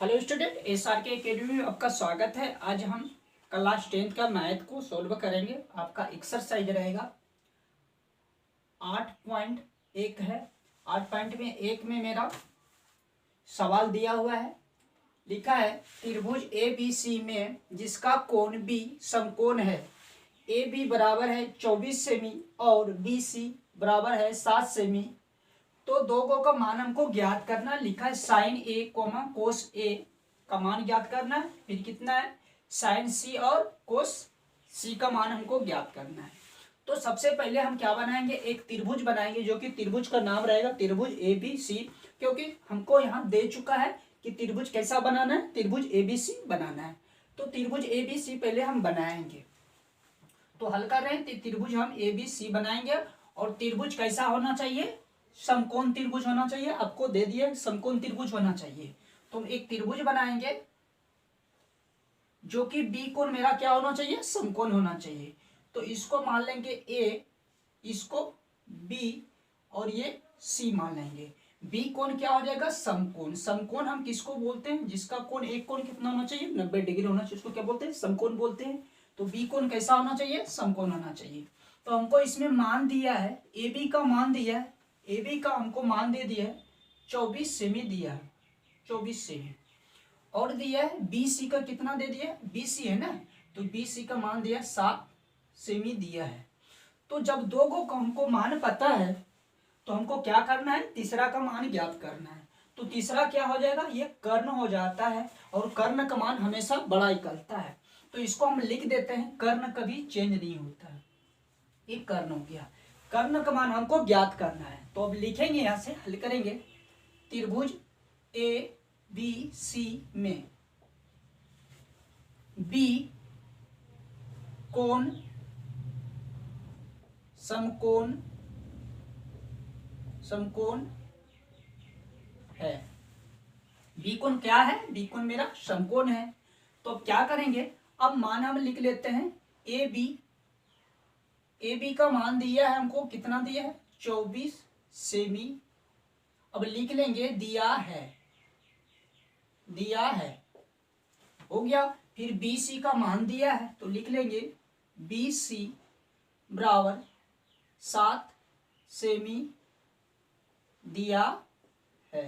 Hello student, SRK academy में आपका स्वागत है। आज हम क्लास 10th का मैथ को सोल्व करेंगे। आपका एक्सरसाइज रहेगा 8.1 है। 8.1 में मेरा सवाल दिया हुआ है, लिखा है त्रिभुज ABC में जिसका कोण B समकोण है। AB बराबर है 24 सेमी और BC बराबर है 7 सेमी। तो दो को का मान हमको ज्ञात करना। लिखा है साइन A कोस A का मान ज्ञात करना है। फिर कितना है साइन C और कोस C का मान हमको ज्ञात करना है। तो सबसे पहले हम क्या बनाएंगे, एक त्रिभुज बनाएंगे जो कि त्रिभुज का नाम रहेगा त्रिभुज ABC, क्योंकि हमको यहाँ दे चुका है कि त्रिभुज कैसा बनाना है, त्रिभुज ABC बनाना है। तो त्रिभुज ABC पहले हम बनाएंगे। तो हल कर रहे हैं, त्रिभुज हम ABC बनाएंगे। और त्रिभुज कैसा होना चाहिए, समकोण त्रिभुज होना चाहिए। आपको दे दिया समकोण त्रिभुज होना चाहिए। तो हम एक त्रिभुज बनाएंगे जो कि बी कोण मेरा क्या होना चाहिए, समकोण होना चाहिए। तो इसको मान लेंगे A, इसको B और ये C मान लेंगे। बी कोण क्या हो जाएगा, समकोण। समकोण हम किसको बोलते हैं, जिसका कोण एक कोण कितना होना चाहिए, 90 डिग्री होना चाहिए, उसको क्या बोलते हैं, समकोण बोलते हैं। तो बी कोण कैसा होना चाहिए, समकोण होना चाहिए। तो हमको इसमें मान दिया है, AB का मान दिया है, AB का हमको मान दे दिया है 24 सेमी दिया है, 24 सेमी। और दिया है BC का कितना दे दिया है, BC है ना, तो BC का मान दिया 7 सेमी दिया है। तो जब दो को हमको मान पता है तो हमको क्या करना है, तीसरा का मान ज्ञात करना है। तो तीसरा क्या हो जाएगा, ये कर्ण हो जाता है और कर्ण का मान हमेशा बड़ा निकलता है। तो इसको हम लिख देते हैं, कर्ण कभी चेंज नहीं होता है। ये कर्ण हो गया, कर्ण का मान हमको ज्ञात करना है। तो अब लिखेंगे, यहां से हल करेंगे। त्रिभुज ABC में B कोण समकोण है। बी कोण क्या है, बी कोण मेरा समकोण है। तो अब क्या करेंगे, अब मान हम लिख लेते हैं AB का मान दिया है हमको, कितना दिया है 24 सेमी। अब लिख लेंगे दिया है हो गया। फिर BC का मान दिया है तो लिख लेंगे BC बराबर 7 सेमी दिया है।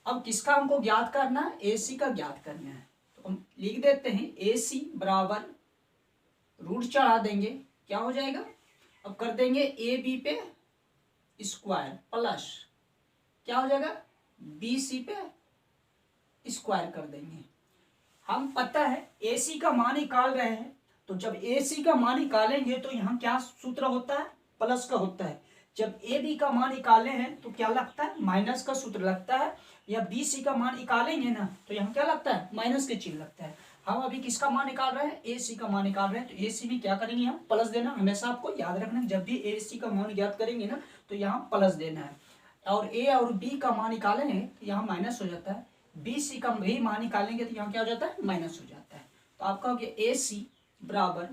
अब किसका हमको ज्ञात करना है, AC का ज्ञात करना है। तो हम लिख देते हैं AC बराबर रूट चढ़ा देंगे, क्या हो जाएगा, अब कर देंगे AB पे स्क्वायर प्लस क्या हो जाएगा BC पे स्क्वायर कर देंगे। हम पता है AC का मान निकाल रहे हैं, तो जब AC का मान निकालेंगे तो यहाँ क्या सूत्र होता है, प्लस का होता है। जब AB का मान निकाले हैं तो क्या लगता है, माइनस का सूत्र लगता है। या BC का मान निकालेंगे ना तो यहाँ क्या लगता है, माइनस के चिन्ह लगता है। हम अभी किसका मान निकाल रहे हैं, AC का मान निकाल रहे हैं। तो AC में क्या करेंगे, हम प्लस देना। हमेशा आपको याद रखना, जब भी AC का मान ज्ञात करेंगे ना तो यहाँ प्लस देना है। और A और B का मान निकालेंगे तो यहाँ माइनस हो जाता है। BC का भी मान निकालेंगे तो यहाँ क्या हो जाता है, माइनस हो जाता है। तो आपका हो गया AC बराबर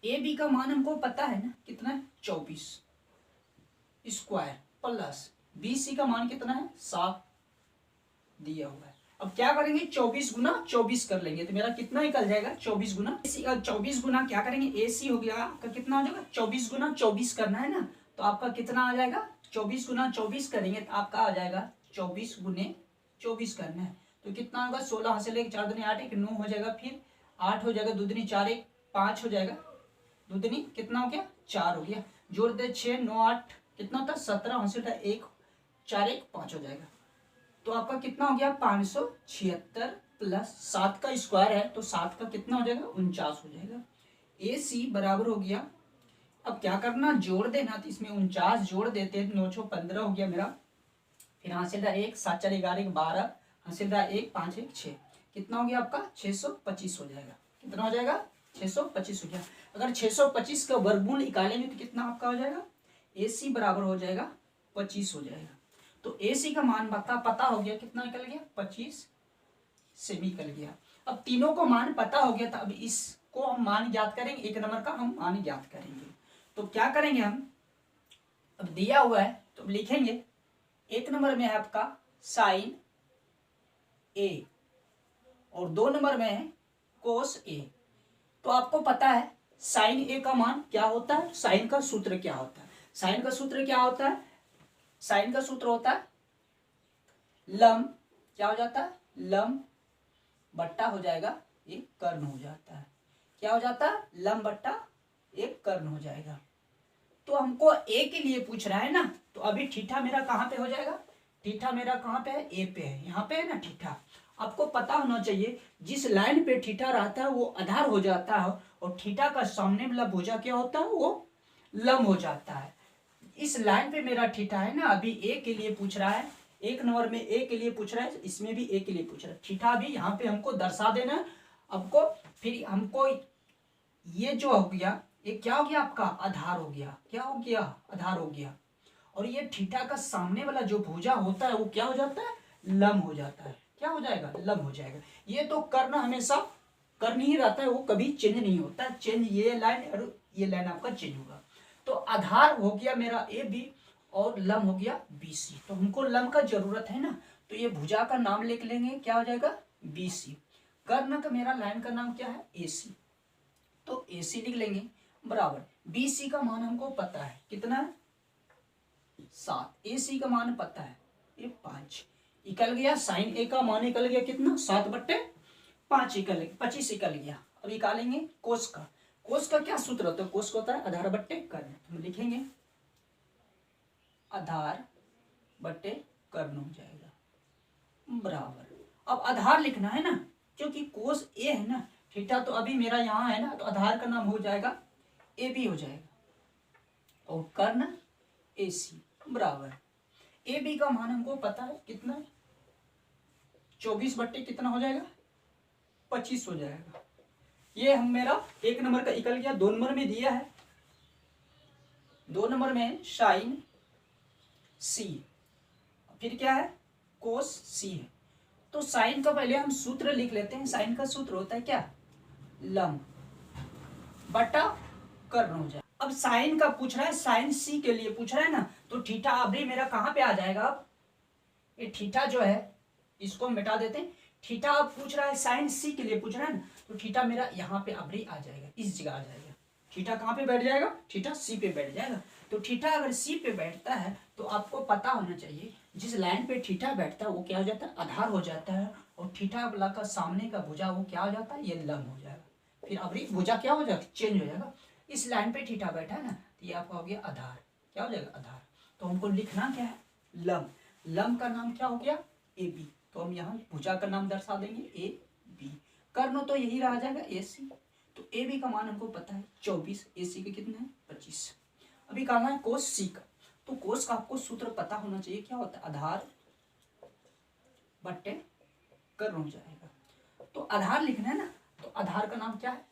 AB का मान हमको पता है ना कितना है, 24 स्क्वायर प्लस BC का मान कितना है, 7 दिया हुआ है। अब क्या करेंगे, 24 गुना 24 कर लेंगे तो मेरा कितना निकल जाएगा, 24 गुना 24 गुना क्या करेंगे, AC हो गया आपका कितना हो जाएगा, 24 गुना 24 करना है ना, तो आपका कितना आ जाएगा, 24 गुना 24 करेंगे तो आपका आ जाएगा 24 गुने 24 करना है। तो कितना होगा, 16 हाथ से लेकर 4 दूनी 8, 1 9 हो जाएगा, फिर 8 हो जाएगा, 2 दूनी 4, 1 5 हो जाएगा, 2 दूनी कितना हो गया 4 हो गया, जोड़ दे 6 9 8 कितना होता है 17, 1 4 1 5 हो जाएगा। तो आपका कितना हो गया 576 प्लस 7 का स्क्वायर है तो 7 का कितना हो जाएगा 49 हो जाएगा। AC बराबर हो गया, अब क्या करना, जोड़ देना। तो इसमें 49 जोड़ देते हैं, 9 6 15 हो गया मेरा। फिर हासिलदार 1 7 4 11 12, हासिलदार 1 5 1 6, कितना हो गया आपका 625 हो जाएगा। कितना हो जाएगा 625 हो गया। अगर 625 का वर्गमूल निकालेंगे तो कितना आपका हो जाएगा, AC बराबर हो जाएगा 25 हो जाएगा। तो AC का मान पता हो गया, कितना निकल गया 25 सेमी निकल गया। अब तीनों को मान पता हो गया, तो अब इसको हम मान ज्ञात करेंगे, एक नंबर का हम मान ज्ञात करेंगे। तो क्या करेंगे हम, अब दिया हुआ है तो अब लिखेंगे, एक नंबर में है आपका साइन ए, और 2 नंबर में है कोस ए। तो आपको पता है साइन ए का मान क्या होता है, साइन का सूत्र क्या होता है। साइन का सूत्र क्या होता है, साइन का सूत्र होता है लंब, क्या हो जाता है, लंब बट्टा हो जाएगा एक कर्ण हो जाता है। क्या हो जाता है, लंब बट्टा एक कर्ण हो जाएगा। तो हमको ए के लिए पूछ रहा है ना, तो अभी थीटा मेरा कहाँ पे हो जाएगा, थीटा मेरा कहाँ पे है, ए पे है, यहाँ पे है ना थीटा। आपको पता होना चाहिए जिस लाइन पे थीटा रहता है वो आधार हो जाता है, और थीटा का सामने वाला भुजा क्या होता है, वो लंब हो जाता है। इस लाइन पे मेरा थीटा है ना, अभी ए के लिए पूछ रहा है, 1 नंबर में ए के लिए पूछ रहा है, इसमें भी ए के लिए पूछ रहा है। थीटा भी यहाँ पे हमको दर्शा देना है आपको। फिर हमको ये जो हो गया, ये क्या हो गया, आपका आधार हो गया, क्या हो गया, आधार हो गया। और ये थीटा का सामने वाला जो भुजा होता है वो क्या हो जाता है, लंब हो जाता है। क्या हो जाएगा, लंब हो जाएगा। ये तो कर्ण हमेशा कर्ण ही रहता है, वो कभी चेंज नहीं होता। चेंज ये लाइन और ये लाइन आपका चेंज होगा। तो आधार हो गया मेरा ए बी और लंब हो गया बी सी। तो हमको लंब का जरूरत है ना, तो ये भुजा का नाम लिख लेंगे, क्या हो जाएगा, बी सी। कर्ण का मेरा लाइन का नाम क्या है, ए सी। तो ए सी लिख लेंगे बराबर बी सी का मान हमको पता है कितना है, 7। ए सी का मान पता है ये 5। निकल गया साइन ए का मान निकल गया कितना, 7/5 निकल गया, 25 निकल गया। अब निकालेंगे कोस का। कोस का क्या सूत्र होता है, कोस का होता है आधार बट्टे कर्ण। हम लिखेंगे आधार बट्टे कर्ण हो जाएगा बराबर। अब आधार लिखना है ना, क्योंकि कोस ए है ना, थीटा तो अभी मेरा यहाँ है ना, तो आधार का नाम हो जाएगा ए बी हो जाएगा, और कर्ण ए सी बराबर। ए बी का मान हमको पता है कितना है, 24 बट्टे कितना हो जाएगा, 25 हो जाएगा। ये हम मेरा 1 नंबर का निकल गया। 2 नंबर में दिया है, 2 नंबर में साइन सी, फिर क्या है, कोस सी है। तो साइन का पहले हम सूत्र लिख लेते हैं। साइन का सूत्र होता है क्या, लंब बटा कर्ण हो जाए। अब साइन का पूछ रहा है, साइन सी के लिए पूछ रहा है ना, तो थीटा अभी मेरा कहाँ पे आ जाएगा। अब ये थीटा जो है इसको हम मिटा देते हैं। थीटा अब पूछ रहा है, साइन सी के लिए पूछ रहा है ना, तो थीटा मेरा यहाँ पे अभी आ जाएगा, इस जगह आ जाएगा। थीटा कहाँ पे बैठ जाएगा, थीटा सी पे बैठ जाएगा। तो थीटा अगर सी पे बैठता है तो आपको पता होना चाहिए जिस लाइन पे थीटा बैठता है वो क्या हो जाता है, आधार हो जाता है। और थीटा वाला का सामने का भुजा वो क्या हो जाता है, ये लंब हो जाएगा। फिर अभी भुजा क्या हो जाएगा, चेंज हो जाएगा। इस लाइन पे थीटा बैठा है ना, तो ये आपका हो गया आधार। क्या हो जाएगा, आधार। तो हमको लिखना क्या है, लंब। लंब का नाम क्या हो गया, ए बी। तो हम यहाँ भुजा का नाम दर्शा देंगे ए बी। कर्ण तो यही रह जाएगा ए सी। तो ए बी का मान हमको पता है 24, ए सी का कितना है 25। अभी करना है कोस सी का। तो कोस का आपको सूत्र पता होना चाहिए, क्या होता है, आधार बट्टे कर्ण हो जाएगा। तो आधार लिखना है ना, तो आधार का नाम क्या है,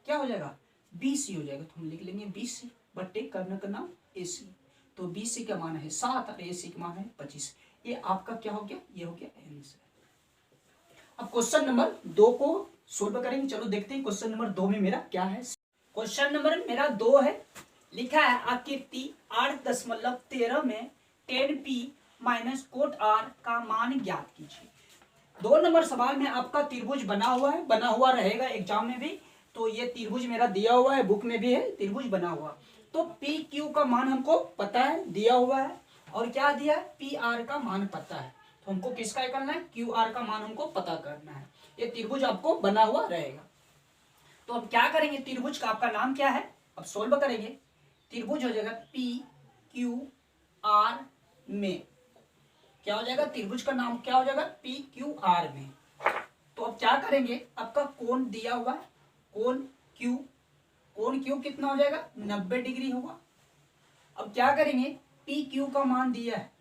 क्या हो जाएगा, बी सी हो जाएगा। तो हम लिख लेंगे बी सी बट्टे कर्ण का नाम ए सी। तो बी सी का मान है 7 और ए सी का मान है 25। ये आपका क्या हो गया, ये हो गया आंसर। अब क्वेश्चन नंबर 2 को सोल्व करेंगे। चलो देखते हैं क्वेश्चन नंबर 2 में मेरा क्या है। क्वेश्चन नंबर मेरा 2 है, लिखा है आकृति 8.13 में tan p minus cot r का मान ज्ञात कीजिए। 2 नंबर सवाल में आपका त्रिभुज बना हुआ है, बना हुआ रहेगा एग्जाम में भी। तो ये त्रिभुज मेरा दिया हुआ है, बुक में भी है त्रिभुज बना हुआ। तो पी क्यू का मान हमको पता है, दिया हुआ है, और क्या दिया है, पी आर का मान पता है। तो हमको किसका करना है, क्यू आर का मान हमको पता करना है। ये त्रिभुज आपको बना हुआ रहेगा। तो अब क्या करेंगे, त्रिभुज का आपका नाम क्या है, अब सोल्व करेंगे। त्रिभुज हो जाएगा पी क्यू आर में, क्या हो जाएगा, त्रिभुज का नाम क्या हो जाएगा, पी क्यू आर में। तो अब क्या करेंगे, आपका कोण दिया हुआ है, कोण क्यू कितना हो जाएगा, 90 डिग्री होगा। अब क्या करेंगे, पी क्यू का मान दिया है,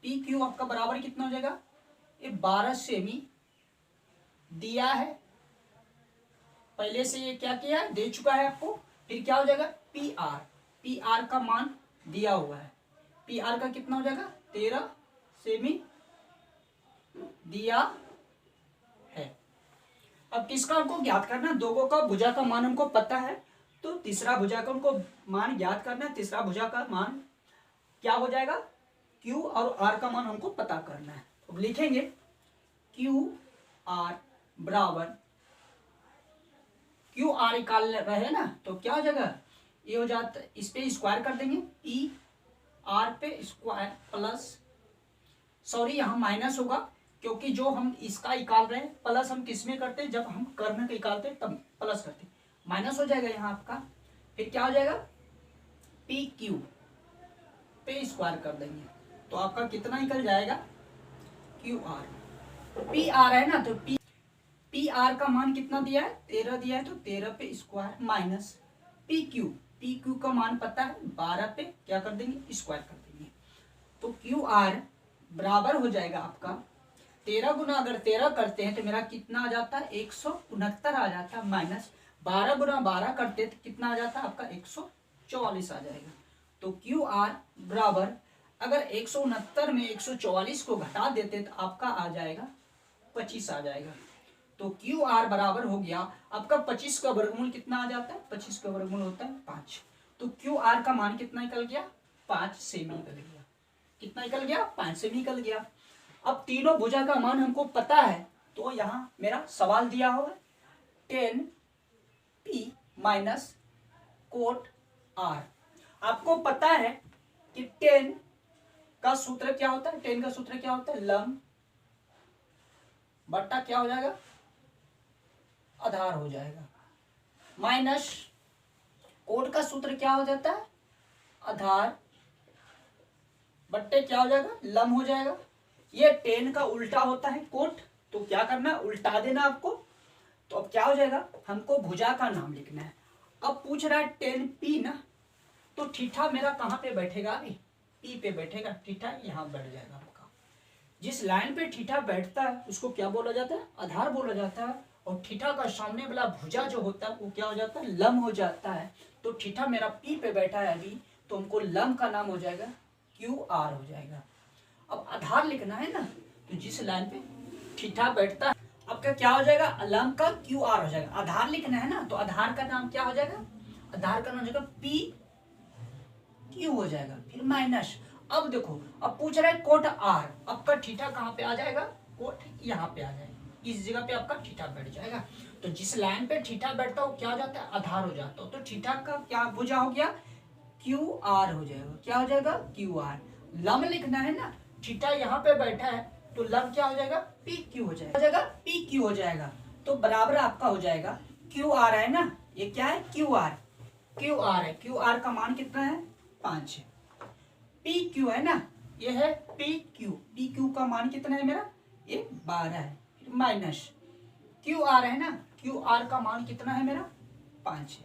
पी क्यू आपका बराबर कितना हो जाएगा, ये 12 सेमी दिया है पहले से, ये क्या किया दे चुका है आपको। फिर क्या हो जाएगा, पी आर का मान दिया हुआ है, पी आर का कितना हो जाएगा, 13 सेमी दिया है। अब किसका हमको ज्ञात करना है, दोगों का भुजा का मान हमको पता है, तो तीसरा भुजा का हमको मान ज्ञात करना है। तीसरा भुजा का मान क्या हो जाएगा, Q और R का मान हमको पता करना है। अब लिखेंगे Q क्यू आर बराबर, क्यू आर निकाल रहे ना, तो क्या हो जाएगा, ये हो जाता है, इस पे स्क्वायर कर देंगे, पी आर पे स्क्वायर प्लस, सॉरी यहाँ माइनस होगा क्योंकि जो हम इसका निकाल रहे हैं प्लस हम किस में करते हैं, जब हम कर्ण का निकालते हैं तब प्लस करते हैं, माइनस हो जाएगा यहाँ आपका, फिर क्या हो जाएगा, पी क्यू पे स्क्वायर कर देंगे, तो आपका कितना निकल जाएगा, क्यू आर, पी आर है ना, तो पी आर का मान कितना दिया है, 13 दिया है, तो 13 पे स्क्वायर माइनस पी क्यू का मान पता है 12 पे क्या कर देंगे, स्क्वायर कर देंगे, तो क्यू आर बराबर हो जाएगा आपका 13 गुना, अगर 13 करते हैं तो मेरा कितना आ जाता है, 169 आ जाता है, माइनस 12 गुना 12 करते तो कितना आ जाता है आपका, 144 आ जाएगा, तो क्यू आर बराबर, अगर 169 में 144 को घटा देते तो आपका आ जाएगा 25 आ जाएगा, तो क्यू आर बराबर हो गया आपका 25 का वर्गमूल कितना आ जाता है, 25 का वर्गमूल होता है 5, तो क्यू आर का मान कितना निकल गया, 5 सेमी निकल गया, कितना निकल गया, 5 सेमी निकल गया। अब तीनों भुजा का मान हमको पता है, तो यहाँ मेरा सवाल दिया हुआ है 10 पी माइनस कोट आर, आपको पता है कि 10 का सूत्र क्या होता है, 10 का सूत्र क्या होता है, लंब बट्टा क्या हो जाएगा, आधार हो जाएगा, माइनस कोट का सूत्र क्या हो जाता है, आधार बट्टे क्या हो जाएगा, लंब हो जाएगा, ये 10 का उल्टा होता है कोट, तो क्या करना है, उल्टा देना आपको, तो अब क्या हो जाएगा, हमको भुजा का नाम लिखना है, अब पूछ रहा है 10 पी ना, तो ठीठा मेरा कहाँ पे बैठेगा, अभी पी पे बैठेगा, ठीठा यहाँ बैठ जाएगा आपका, जिस लाइन पे ठीठा बैठता है उसको क्या बोला जाता है, आधार बोला जाता है, और ठीठा का सामने वाला भुजा जो होता है वो क्या हो जाता है, लंब हो जाता है, तो ठीठा मेरा पी पे बैठा है अभी, तो हमको लंब का नाम हो जाएगा क्यू आर हो जाएगा। अब आधार लिखना है ना, तो जिस लाइन पे ठीठा बैठता है आपका क्या हो जाएगा, लंब का क्यू आर हो जाएगा, आधार लिखना है ना, तो आधार का नाम क्या हो जाएगा, आधार का नाम हो जाएगा पी क्यू हो जाएगा, फिर माइनस, अब देखो अब पूछ रहा है कोट आर, आपका ठीठा कहाँ पे आ जाएगा, कोट यहाँ पे आ जाएगा, इस जगह पे आपका ठीठा बैठ जाएगा, तो जिस लाइन पे ठीठा बैठता है वो क्या हो जाता है, आधार हो जाता है, तो ठीठा का क्या भुजा हो गया, क्यू आर हो जाएगा, क्या हो जाएगा, क्यू आर, लंब लिखना है ना, ठीठा यहाँ पे बैठा है तो लंब क्या हो जाएगा, पी क्यू हो जाएगा, पी क्यू हो जाएगा, तो बराबर आपका हो जाएगा क्यू आर है ना, ये क्या है, क्यू आर है, क्यू आर का मान कितना है, 5 है, पी क्यू है ना, ये है पी क्यू का मान कितना है मेरा, ये 12 है, माइनस क्यू आर है ना, क्यू आर का मान कितना है मेरा, 5 है,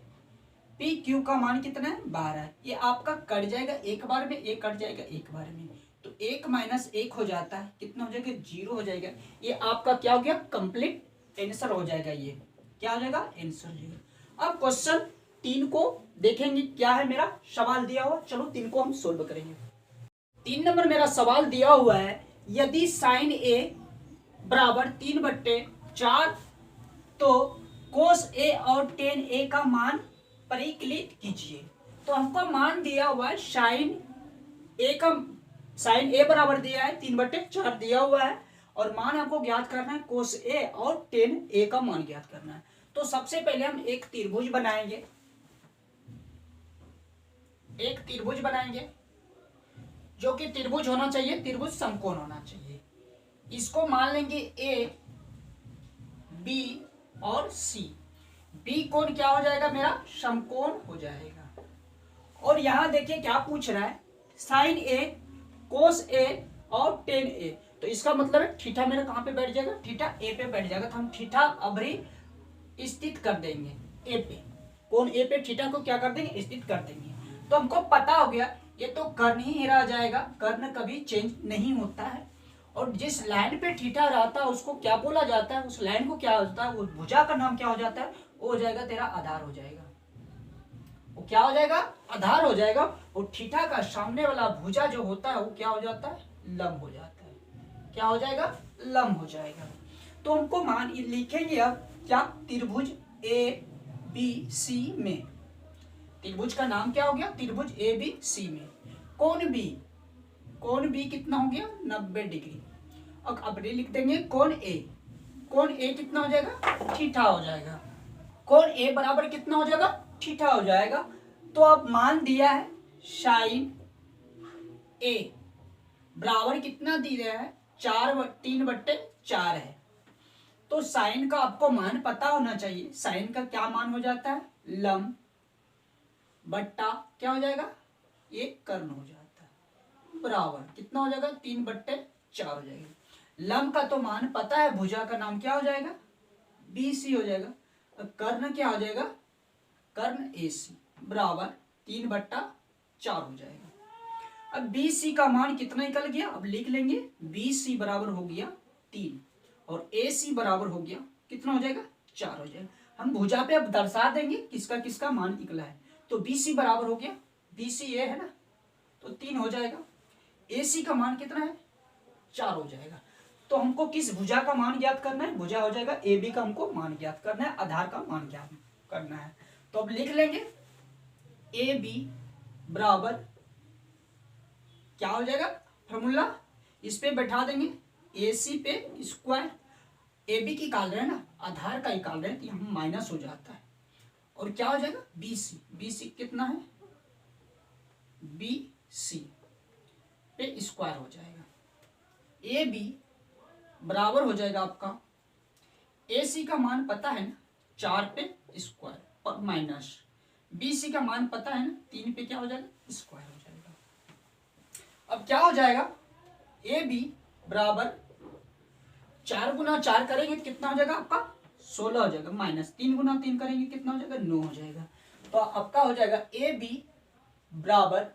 पी क्यू का मान कितना है, 12 है, ये आपका कट जाएगा एक बार में, ये कट जाएगा एक बार में, तो 1 माइनस 1 हो जाता है, कितना हो जाएगा, 0 हो जाएगा, ये आपका क्या हो गया, कंप्लीट आंसर हो जाएगा, ये क्या हो जाएगा, आंसर हो जाएगा। अब क्वेश्चन 3 को देखेंगे, क्या है मेरा सवाल दिया हुआ, चलो 3 को हम सोल्व करेंगे। 3 नंबर मेरा सवाल दिया हुआ है, यदि साइन ए बराबर 3/4 तो कोस ए और टेन ए का मान परिकलित कीजिए, तो हमको मान दिया हुआ है साइन ए बराबर दिया है 3/4 दिया हुआ है, और मान हमको ज्ञात करना है कोस ए और टेन ए का मान ज्ञात करना है, तो सबसे पहले हम एक त्रिभुज बनाएंगे, जो कि त्रिभुज होना चाहिए, त्रिभुज समकोण होना चाहिए, इसको मान लेंगे ए बी और सी, बी कोण क्या हो जाएगा मेरा, समकोण हो जाएगा, और यहां देखिए क्या पूछ रहा है, साइन ए कोस ए और टेन ए, तो इसका मतलब है थीटा मेरा कहां पे बैठ जाएगा, थीटा ए पे बैठ जाएगा, तो हम थीटा अभी स्थित कर देंगे ए पे, कोण ए पे थीटा को क्या कर देंगे, स्थित कर देंगे, तो हमको पता हो गया ये तो कर्ण ही रह जाएगा, कर्ण कभी चेंज नहीं होता है, और जिस लाइन पे थीटा रहता है उसको क्या बोला जाता है, उस लाइन को क्या होता है, वो भुजा का नाम क्या हो जाता है, वो हो जाएगा तेरा आधार हो जाएगा, वो क्या हो जाएगा, आधार हो जाएगा, और थीटा का सामने वाला भुजा जो होता है वो क्या हो जाता है, लंब हो जाता है, क्या हो जाएगा, लंब हो जाएगा, तो हमको मान लिखेंगे अब क्या, त्रिभुज ए बी सी में, त्रिभुज का नाम क्या हो गया, त्रिभुज ए बी सी में कोण बी कितना हो गया, 90 डिग्री, और अब लिख देंगे कोण ए। कोण ए कितना हो जाएगा? थीटा हो जाएगा। कोण ए बराबर कितना हो जाएगा? थीटा हो जाएगा। तो अब मान दिया है साइन ए बराबर कितना दिया है? 3/4 है। तो साइन का आपको मान पता होना चाहिए। साइन का क्या मान हो जाता है? लंब बट्टा क्या हो जाएगा? ये कर्ण हो जाता है। बराबर कितना हो जाएगा? 3/4 हो जाएगा। लंब का तो मान पता है, भुजा का नाम क्या हो जाएगा? BC हो जाएगा। कर्ण क्या हो जाएगा? कर्ण AC बराबर 3/4 हो जाएगा। अब BC का मान कितना निकल गया? अब लिख लेंगे BC बराबर हो गया 3 और AC बराबर हो गया कितना हो जाएगा? 4 हो जाएगा। हम भुजा पे अब दर्शा देंगे किसका किसका मान निकला है। तो BC बराबर हो गया, BC ये है ना, तो 3 हो जाएगा। AC का मान कितना है? 4 हो जाएगा। तो हमको किस भुजा का मान ज्ञात करना है? भुजा हो जाएगा AB का हमको मान ज्ञात करना है, आधार का मान ज्ञात करना है। तो अब लिख लेंगे AB बराबर क्या हो जाएगा? फॉर्मूला इस पे बैठा देंगे, AC पे स्क्वायर। AB की निकाल रहे हैं ना, आधार का निकाल रहे हैं, तो यहाँ माइनस हो जाता है। और क्या हो जाएगा? BC। BC कितना है? BC पे स्क्वायर हो जाएगा। AB बराबर हो जाएगा आपका, AC का मान पता है ना, 4 पे स्क्वायर और माइनस BC का मान पता है ना, 3 पे क्या हो जाएगा? स्क्वायर हो जाएगा। अब क्या हो जाएगा? AB बराबर 4 गुना 4 करेंगे तो कितना हो जाएगा आपका? 16 हो जाएगा। माइनस 3 गुना 3 करेंगे कितना हो जाएगा? 9 हो जाएगा। तो आपका हो जाएगा AB बराबर,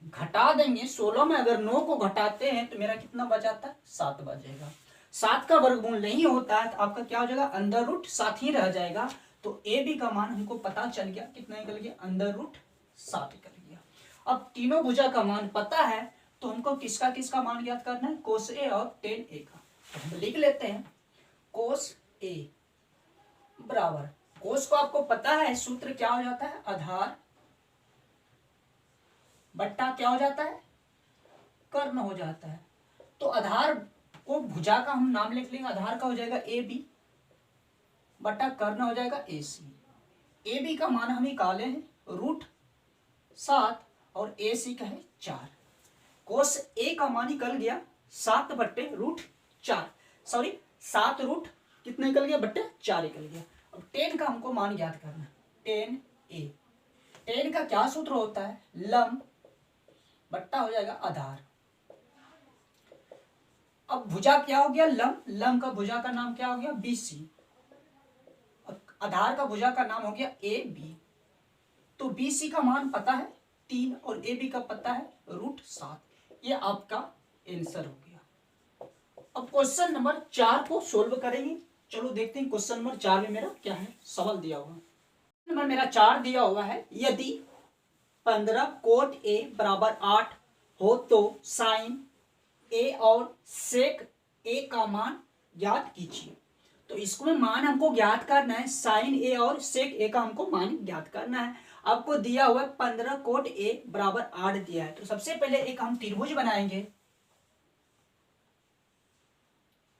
घटा देंगे 16 में, अगर 9 को घटाते हैं तो मेरा कितना बचाता है? 7 बचेगा। 7 का वर्गमूल नहीं होता है तो आपका क्या हो जाएगा? अंडर रूट 7 ही रह जाएगा। तो AB का मान हमको पता चल गया, कितना निकल गया? अंडर रूट 7 निकल गया। अब तीनों भुजा का मान पता है तो हमको किसका किसका मान ज्ञात करना है? कोस A और टेन A का। तो हम लिख लेते हैं कोस A बराबर, कोस को आपको पता है सूत्र क्या हो जाता है? आधार बट्टा क्या हो जाता है? कर्ण हो जाता है। तो आधार को भुजा का हम नाम लिख लेंगे, आधार का हो जाएगा AB बट्टा कर्ण हो जाएगा AC। AB का मान हम निकाले हैं √7 और AC का है 4। कोस A का मान निकल गया 7/√4, सॉरी 7 रूट कितना निकल गया? बट्टे 4 निकल गया। अब टेन का हमको मान याद करना, टेन A। टेन का क्या सूत्र होता है? लंब बट्टा हो जाएगा आधार। अब भुजा क्या हो गया? लंब। लंब का भुजा का नाम क्या हो गया? BC। आधार का भुजा का नाम हो गया AB। तो BC का मान पता है 3 और AB का पता है √7। ये आपका आंसर हो गया। अब क्वेश्चन नंबर 4 को सोल्व करेंगे। चलो देखते हैं क्वेश्चन नंबर 4 में मेरा क्या है सवाल दिया हुआ। नंबर मेरा 4 दिया हुआ है, यदि 15 कोट A बराबर 8 हो तो साइन A और सेक A का मान ज्ञात कीजिए। तो इसको में मान हमको ज्ञात करना है, साइन A और सेक A का हमको मान ज्ञात करना है। आपको दिया हुआ है 15 कोट A बराबर 8 दिया है। तो सबसे पहले एक हम त्रिभुज बनाएंगे,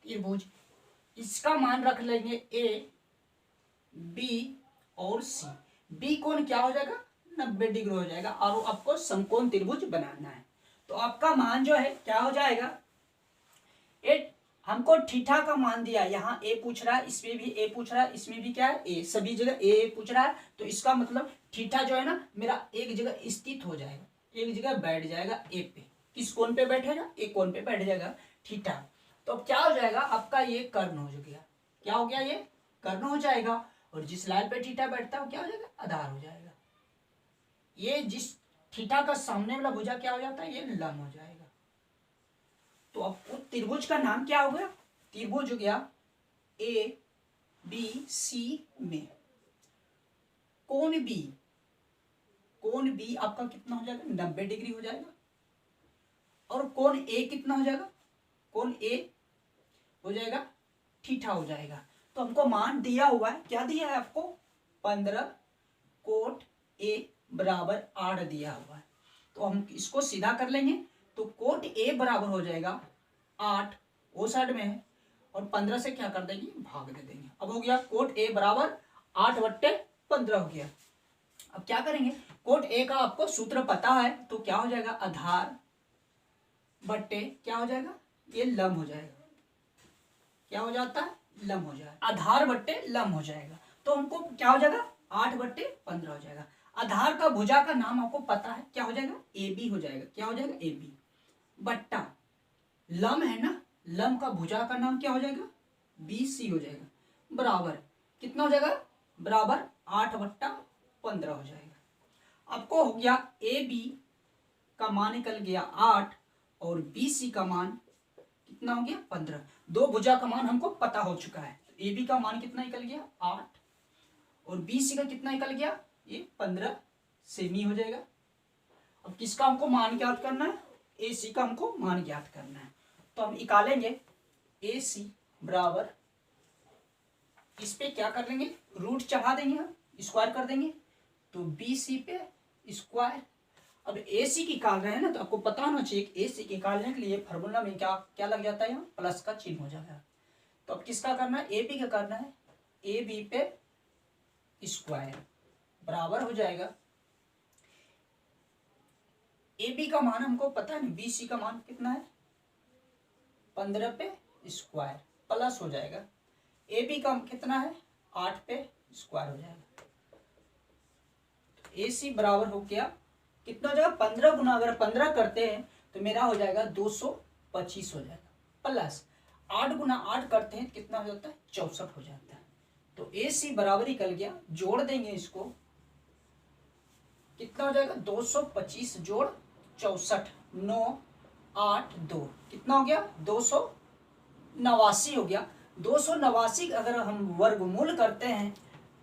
त्रिभुज। इसका मान रख लेंगे A, B और C। B कोण क्या हो जाएगा? 90 डिग्री हो जाएगा और आपको समकोण त्रिभुज बनाना है। तो आपका मान जो है क्या हो जाएगा? हमको थीटा का मान दिया, यहाँ A पूछ रहा है, इसमें भी A पूछ रहा है, इसमें भी क्या है? A, सभी जगह A पूछ रहा है। तो इसका मतलब थीटा जो है ना मेरा एक जगह स्थित हो जाएगा, एक जगह बैठ जाएगा A पे। किस कोण पे बैठेगा? A कोण पे बैठ जाएगा थीटा। तो अब क्या हो जाएगा? आपका ये कर्ण हो गया। क्या हो गया? ये कर्ण हो जाएगा। और जिस लाइन पे थीटा बैठता है वो क्या हो जाएगा? आधार हो जाएगा। ये जिस थीटा का सामने वाला भुजा क्या हो जाता है? ये लंब हो जाएगा। तो अब त्रिभुज का नाम क्या हो गया? त्रिभुज हो गया ABC में कोण B। कोण B आपका कितना हो जाएगा? 90 डिग्री हो जाएगा। और कोण A कितना हो जाएगा? कोण A हो जाएगा थीटा हो जाएगा। तो हमको मान दिया हुआ है, क्या दिया है आपको? 15 कोट A बराबर 8 दिया हुआ है। तो हम इसको सीधा कर लेंगे। तो कोट A बराबर हो जाएगा 8 ओ साइड में है, और 15 से क्या कर देंगे, भाग दे देंगे। अब हो गया कोट ए बराबर 8/15 हो गया। अब क्या करेंगे, कोट ए का आपको सूत्र पता है, तो क्या हो जाएगा, आधार बट्टे क्या हो जाएगा, ये लम हो जाएगा। क्या हो जाता है, लम हो जाएगा, आधार बट्टे लम हो जाएगा। तो हमको क्या हो जाएगा, 8/15 हो जाएगा। आधार का भुजा का नाम आपको पता है, क्या हो जाएगा, ए बी हो जाएगा। क्या हो जाएगा, ए बी बट्टा लम है ना, लम का भुजा का नाम क्या हो जाएगा, बी सी हो जाएगा, बराबर कितना हो जाएगा, बराबर 8/15 हो जाएगा। आपको हो गया ए बी का मान निकल गया 8 और बी सी का मान कितना हो गया, 15। दो भुजा का मान हमको पता हो चुका है, तो ए बी का मान कितना निकल गया, 8 और बी सी का कितना निकल गया, ये 15 सेमी हो जाएगा। अब किसका हमको मान ज्ञात करना है, ए सी का हमको मान ज्ञात करना है। तो हम निकालेंगे ए सी बराबर, इस पे क्या कर लेंगे, रूट चढ़ा देंगे, हम स्क्वायर कर देंगे, तो बी सी पे स्क्वायर। अब ए सी निकाल रहे हैं ना, तो आपको पता होना चाहिए ए सी निकालने के लिए फार्मूला में क्या क्या लग जाता है, यहाँ प्लस का चिन्ह हो जाता है। तो अब किसका करना है, ए बी का करना है, ए बी पे स्क्वायर बराबर हो जाएगा, ए बी का मान हमको पता है ना, बी सी का मान कितना है, 15 पे स्क्वायर प्लस हो जाएगा, ए बी का कितना है, 8 पे स्क्वायर हो जाएगा। ए सी बराबर हो गया कितना हो जाएगा, 15 गुना अगर 15 करते हैं तो मेरा हो जाएगा 225 हो जाएगा, प्लस 8 गुना 8 करते हैं कितना हो जाता है, 64 हो जाता है। तो ए सी बराबर निकल गया, जोड़ देंगे इसको, कितना हो जाएगा, 225 जोड़ 64, 9 8 2 कितना हो गया, 289 हो गया। 289 अगर हम वर्गमूल करते हैं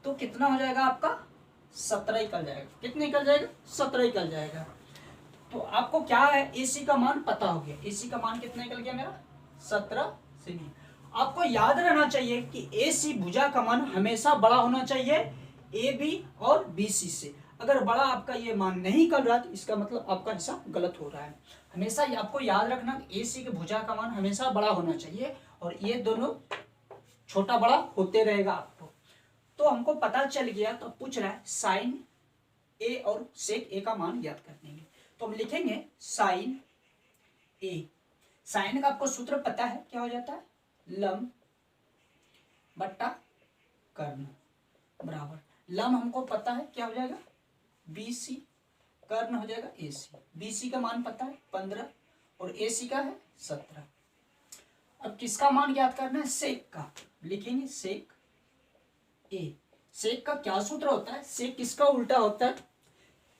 तो कितना हो जाएगा आपका, 17 निकल जाएगा। कितना निकल जाएगा, 17 निकल जाएगा। तो आपको क्या है, एसी का मान पता हो गया, एसी का मान कितना निकल गया मेरा, 17 सेमी। आपको याद रहना चाहिए कि एसी भुजा का मान हमेशा बड़ा होना चाहिए ए बी और बी सी से। अगर बड़ा आपका ये मान नहीं निकल रहा तो इसका मतलब आपका हिसाब गलत हो रहा है। हमेशा आपको याद रखना ए सी के भुजा का मान हमेशा बड़ा होना चाहिए, और ये दोनों छोटा बड़ा होते रहेगा आपको। तो हमको पता चल गया, तो पूछ रहा है साइन ए और सेक ए का मान ज्ञात कर देंगे। तो हम लिखेंगे साइन ए, साइन का आपको सूत्र पता है, क्या हो जाता है, लम बट्टा कर्ण बराबर, लम हमको पता है क्या हो जाएगा, बी सी, कर्ण हो जाएगा ए सी। बी सी का मान पता है 15 और ए सी का है 17। अब किसका मान ज्ञात करना है, सेक का, लिखेंगे सेक ए। सेक का क्या सूत्र होता है, सेक किसका उल्टा होता है,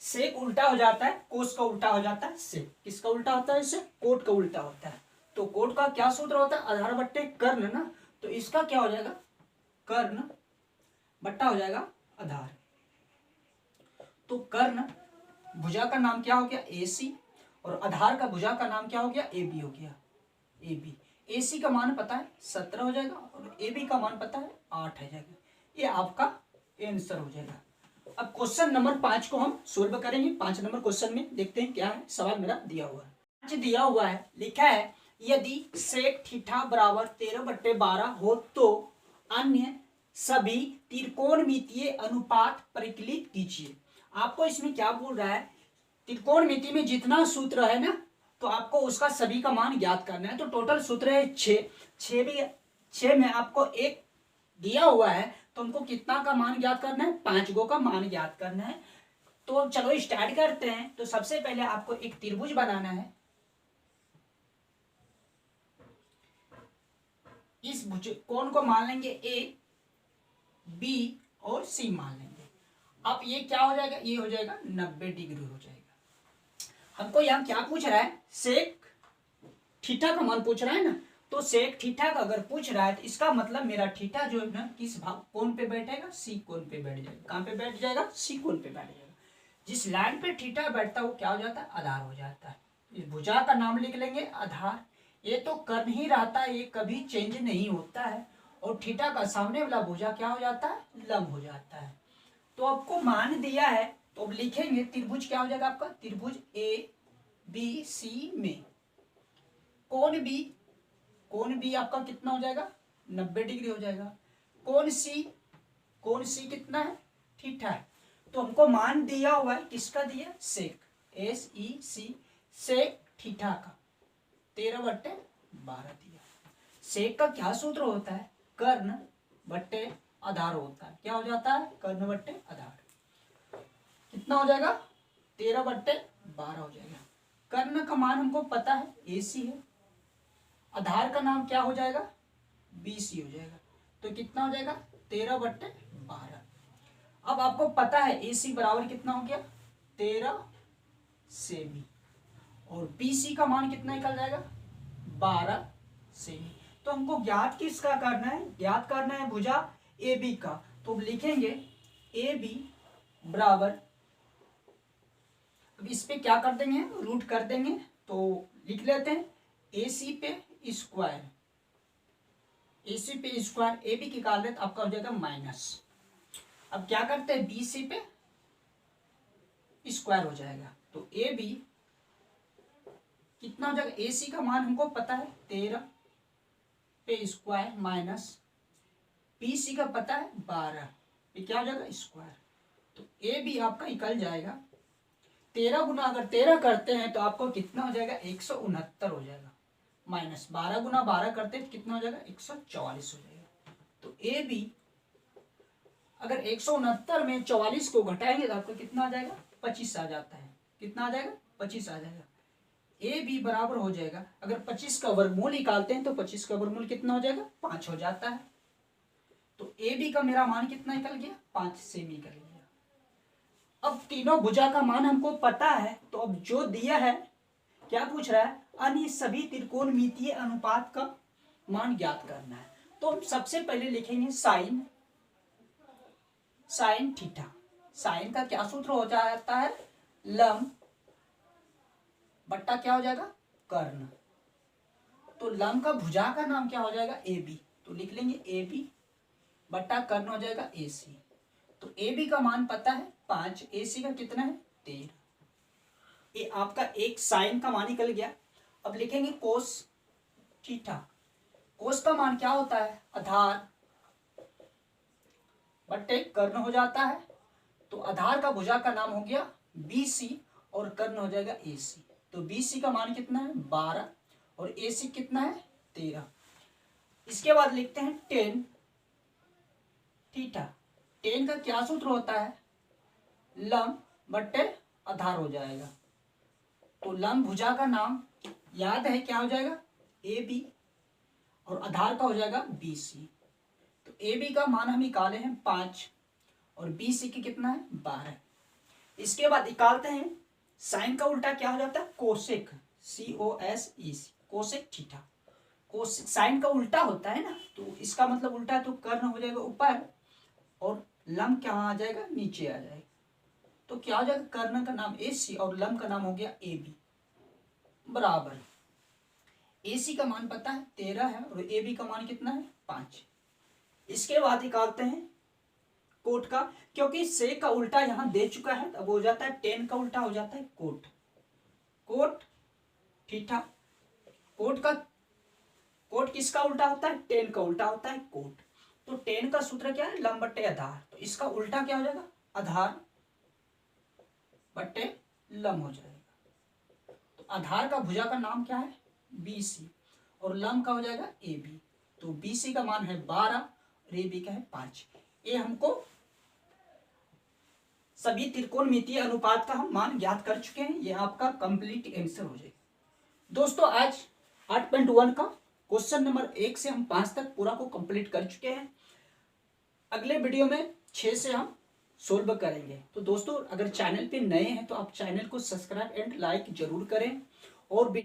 सेक उल्टा हो जाता है कोस का उल्टा हो जाता है सेक। किसका उल्टा होता है, इससे कोट का उल्टा होता है। तो कोट का क्या सूत्र होता है, आधार बट्टे कर्ण ना, तो इसका क्या हो जाएगा, कर्ण बट्टा हो जाएगा आधार। तो कर्ण भुजा का नाम क्या हो गया, ए सी, और आधार का भुजा का नाम क्या हो गया, ए बी हो गया, ए बी। ए सी का मान पता है 17 हो जाएगा, और ए बी का मान पता है 8 हो जाएगा। ये आपका आंसर हो जाएगा। अब क्वेश्चन नंबर 5 को हम सोल्व करेंगे। 5 नंबर क्वेश्चन में देखते हैं क्या है, सवाल मेरा दिया हुआ है। 5 दिया हुआ है, लिखा है यदि सेक थीटा बराबर 13/12 हो तो अन्य सभी त्रिकोणमितीय अनुपात परिकलित कीजिए। आपको इसमें क्या बोल रहा है, त्रिकोणमिति में जितना सूत्र है ना, तो आपको उसका सभी का मान ज्ञात करना है। तो टोटल सूत्र है 6 6 में आपको एक दिया हुआ है, तो हमको कितना का मान ज्ञात करना है, 5 गो का मान ज्ञात करना है। तो चलो स्टार्ट करते हैं। तो सबसे पहले आपको एक त्रिभुज बनाना है। इस कोण को मान लेंगे ए, बी और सी मान लेंगे। अब ये क्या हो जाएगा, ये हो जाएगा 90 डिग्री हो जाएगा। हमको यहाँ क्या पूछ रहा है, सेक थीटा का मान पूछ रहा है ना, तो सेक थीटा का अगर पूछ रहा है तो इसका मतलब मेरा थीटा जो है ना किस भाग कोण पे बैठेगा, सी कोण पे बैठ जाएगा। कहाँ पे बैठ जाएगा, सी कोण पे बैठ जाएगा। जिस लाइन पे थीटा बैठता है वो क्या हो जाता है, आधार हो जाता है। इस भुजा का नाम लिख लेंगे आधार। ये तो कर्ण ही रहता है, ये कभी चेंज नहीं होता है। और थीटा का सामने वाला भुजा क्या हो जाता है, लंब हो जाता है। तो आपको मान दिया है, तो अब लिखेंगे त्रिभुज क्या हो जाएगा आपका, त्रिभुज ए बी सी में कोण बी कोण बी आपका कितना हो जाएगा 90 डिग्री हो जाएगा। कोण सी कितना है थीटा है। तो हमको मान दिया हुआ है किसका दिया सेक SEC सेक थीटा का 13/12 दिया। सेक का क्या सूत्र होता है कर्ण बट्टे आधार होता है। क्या हो जाता है कर्ण बट्टे आधार। कितना हो जाएगा 13/12 हो जाएगा। कर्ण का मान हमको पता है AC है। आधार का नाम क्या हो जाएगा BC हो जाएगा। तो कितना हो जाएगा 13/12। अब आपको पता है AC बराबर कितना हो गया 13 सेमी और BC का मान कितना निकल जाएगा 12 सेमी। तो हमको ज्ञात किसका करना है ज्ञात करना है भुजा AB का। तो लिखेंगे AB बराबर, अब इस पे क्या कर देंगे रूट कर देंगे। तो लिख लेते हैं AC पे स्क्वायर AB की निकाल रहे तो आपका हो जाएगा माइनस। अब क्या करते हैं BC पे स्क्वायर हो जाएगा। तो AB कितना हो जाएगा AC का मान हमको पता है 13 पे स्क्वायर माइनस BC का पता है 12 ये क्या हो जाएगा स्क्वायर। तो AB आपका निकल जाएगा 13 गुना अगर 13 करते हैं तो आपको कितना हो जाएगा 169 हो जाएगा माइनस 12 गुना 12 करते हैं तो कितना हो जाएगा 144 हो जाएगा। तो AB अगर 169 में 44 को घटाएंगे तो आपको कितना आ जाएगा 25 आ जाता है। कितना आ जाएगा 25 आ जाएगा। AB बराबर हो जाएगा, अगर 25 का वर्गमूल निकालते हैं तो 25 का वर्गमूल कितना हो जाएगा 5 हो जाता है। तो AB का मेरा मान कितना निकल गया 5 सेमी निकल गया। अब तीनों भुजा का मान हमको पता है। तो अब जो दिया है क्या पूछ रहा है अन्य सभी त्रिकोणमितीय अनुपात का मान ज्ञात करना है। तो हम सबसे पहले लिखेंगे साइन थीटा। साइन का क्या सूत्र हो जाता है लंब बट्टा क्या हो जाएगा कर्ण। तो लंब का भुजा का नाम क्या हो जाएगा AB। तो लिख लेंगे AB बट्टा कर्ण हो जाएगा AC। तो AB का मान पता है 5 AC का कितना है 13। ये आपका एक साइन का मान निकल गया। अब लिखेंगे कोस थीटा। कोस का मान क्या होता है आधार बट्टे कर्ण हो जाता है। तो आधार का भुजा का नाम हो गया BC और कर्ण हो जाएगा AC। तो BC का मान कितना है 12 और AC कितना है 13। इसके बाद लिखते हैं टेन थीटा। टेन का क्या सूत्र होता है लंब बट्टे आधार हो जाएगा। तो लंब भुजा का नाम याद है क्या हो जाएगा AB और आधार का हो जाएगा BC। तो AB का मान हम निकाले हैं 5 और BC की कितना है 12। इसके बाद निकालते हैं साइन का उल्टा क्या हो जाता है cosec COSEC cosec theta. Cosec sine का उल्टा होता है ना, तो इसका मतलब उल्टा है तो कर्ण हो जाएगा ऊपर और लंब क्या आ जाएगा नीचे आ जाएगा। तो क्या हो जाएगा कर्ण का नाम AC और लंब का नाम हो गया AB बराबर। AC का मान पता है 13 है और AB का मान कितना है 5। इसके बाद निकालते हैं कोट का, क्योंकि से का उल्टा यहां दे चुका है अब हो जाता है टेन का उल्टा हो जाता है कोट थीटा। कोट किसका उल्टा होता है टेन का उल्टा होता है कोट। तो टेन का सूत्र क्या है लंब बट्टे आधार। तो इसका उल्टा क्या हो जाएगा आधार बट्टे लंब हो जाएगा। तो आधार का भुजा का नाम क्या है BC और लंब का हो जाएगा AB। तो BC का मान है 12 और AB का है 5। ये हमको सभी त्रिकोणमितीय अनुपात का हम मान ज्ञात कर चुके हैं। ये आपका कंप्लीट आंसर हो जाएगा। दोस्तों आज 8.1 का क्वेश्चन नंबर 1 से हम 5 तक पूरा को कंप्लीट कर चुके हैं। अगले वीडियो में 6 से हम सोल्व करेंगे। तो दोस्तों अगर चैनल पे नए हैं तो आप चैनल को सब्सक्राइब एंड लाइक जरूर करें और